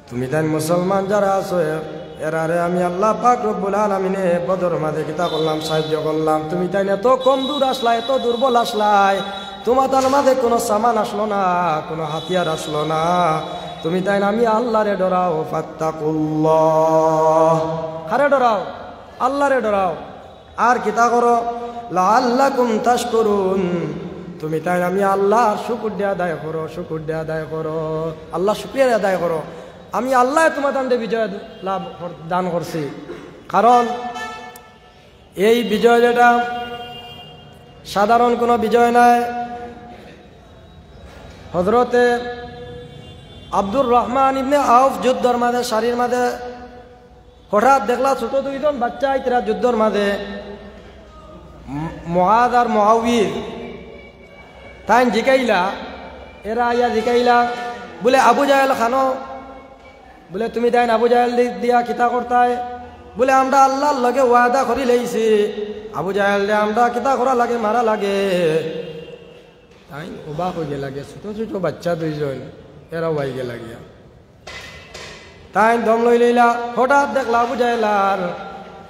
তুমি তাই মুসলমান যারা আছো এরারে আমি আল্লাহ পাক রব্বুল আলামিনে বদর মাঝে কিতা করলাম, সাহায্য করলাম। তুমি তাই এত কম দূর আসলাই, এত দুর্বল আসলাই, তোমার তার মাঝে কোনো সামান আসলো না, কোনো হাতিয়ার আসলো না। তুমি তাই আমি আল্লাহরে ডরাও, ফাত্তাকুল্লাহ, কারে ডরাও? আল্লাহরে ডরাও। আর কিতা করো, লাআল্লাকুম তাশকুরুন, তুমি তাই আমি আল্লাহর শুকর দিয়ে আদায় করো, শুকর দিয়ে আদায় করো, আল্লাহ শুকরিয়া আদায় করো। আমি আল্লাহ তোমার দান্ডে বিজয় লাভ দান করছি। কারণ এই বিজয় যেটা সাধারণ কোনো বিজয় নয়। হযরতে আব্দুর রহমান ইবনে আউফ যুদ্ধর মাঝে, সারির মাঝে হঠাৎ দেখলা ছোট দুইজন বাচ্চা আইতরা যুদ্ধর মাঝে, মুআদ আর মুআউয়ির। তাই জিকাইলা, এরা আইয়া জিকাইলা বলে আবু জাহেল খানো, বলে তুমি তাই আবু জাহেল দিয়া কিতা করতায়? বলে আমরা আল্লাহর লগে ওয়াদা করি লইছি, আবু জাহেল দে আমরা কিতা করা লাগে, মারা লাগে। তাই অবাক হয়ে লাগে, ছোট ছোট বাচ্চা দুইজন, এরা ওয়াই গে লাগিয়া। তাই দম লই লইলা, হঠাৎ দেখলা আবু জাহেল আর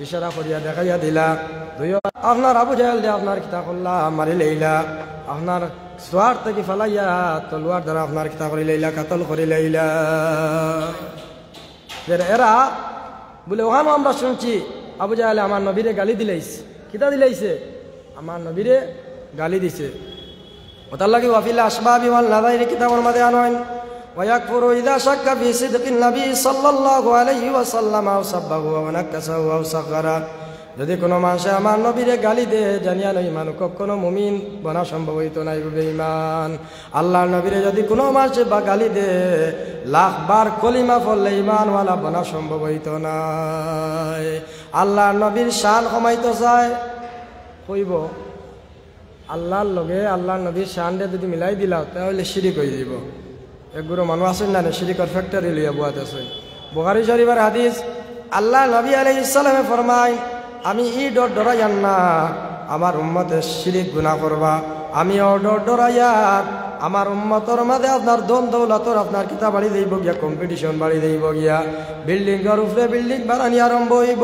ইশারা করিয়া দেখাইয়া দিলা, আপনার আবু জাহেল দে আপনার কিতা করলা, মারি লইলা, আপনার সোয়ার থেকে ফালাইয়া তলোয়ার দ্বারা আপনার কিতা করি লইলা, কাতল করি লইলা। এরা বলে ওখানে আমরা শুনছি আবু জাহেল আমার নবীরে গালি দিলাইছে। কিতা দিলাইছে? আমার নবীরে গালি দিছে। ওটার লাগে ওয়াফিল আসবাবি ওয়াল নাযাইরি কিতাবের মধ্যে আনয়ন ওয়ায়াকফুরু ইযা শাক্কা ফি সিদকিন নবী সাল্লাল্লাহু আলাইহি ওয়াসাল্লাম আও সাব্বাহু ওয়া নাকাসাহু আও সাগারা। যদি কোনো মানুষে আমার নবীরে গালি দে, জানিয়া নই ইমান কখনো মুমিন বনা সম্ভব হইতো নাই। বেঈমান আল্লাহর নবীরে যদি কোনো মানুষে বা গালি দে, লাখ বার কলিমা পড়লে ইমানওয়ালা বনা সম্ভব হইতো নাই। আল্লাহর নবীর শান কমাইতে চায়, কইব আল্লাহর লগে আল্লাহর নবীর শানরে যদি মিলাই দিলাও তাহলে শিরিক হয়ে যাব। একগুলো মানুষ আছেন না, শিরিকর ফ্যাক্টরি লইয়া বুয়াত আছেন। বুখারী শরীফের হাদিস, আল্লাহ নবী আলাইহিস সালামে ফরমায়, আমি ই ডর ডরাইয়ান না আমার উম্মতে শিরিক গুনাহ করবা, আমি ও ডর ডরাইয়ার আমার উম্মতর মাঝে আপনার দন দৌলতর আপনার কিতা বাড়ি দেব গিয়া, কম্পিটিশন বাড়ি দেব গিয়া, বিল্ডিংয়ের উপরে বিল্ডিং বানানি আরম্ভ হইব,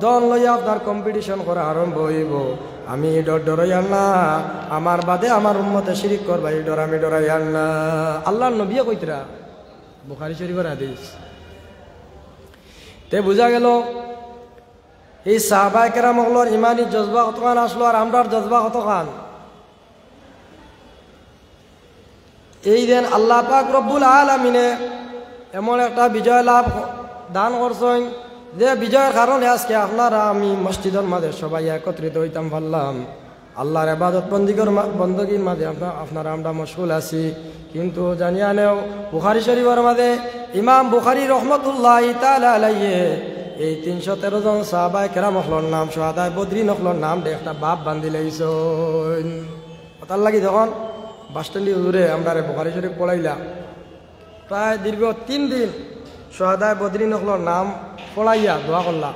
দল লইয়া আপনার কম্পিটিশন করা আরম্ভ হইব। আমি ডর ডরাইয়ান না আমার বাদে আমার উম্মতে শিরিক করবা, এই ডর আমি ডরাইয়ান না। আল্লাহর নবী কইতরা, বুখারী শরীফের হাদিস। তে বুঝা গেল এই সাহাবায়ে কেরাম হলোর ইমানি জজবা কতখান আসলো আর আমরার জজবা কতখান। এই দিন আল্লাহ পাক রব্বুল আলামিনে এমন একটা বিজয় লাভ দান করছেন যে বিজয়ের কারণে আজকে আপনারা আমি মসজিদের মাঝে সবাই একত্রিত হইতাম পারলাম। আল্লাহর ইবাদত বন্দগীর মাঝে আপনারা আমরা মশগুল আছি। কিন্তু জানিয়া নেও বুখারী শরীফের মাঝে ইমাম বুখারী রহমতুল্লাহি তাআলা আলাইহি এই 313 জন সাহাবায়ে কেরাম হলোর নাম, শুহাদায়ে বদরিন হলোর নাম দে একটা বাপ বান্ধি লাইছেন। তার লাগি যখন বাস স্ট্যান্ডে দূরে আমরা বুখারী শরীফ পড়াইলা, প্রায় দীর্ঘ 3 দিন শুহাদায়ে বদরিন হলোর নাম পড়াইয়া দোয়া করলা।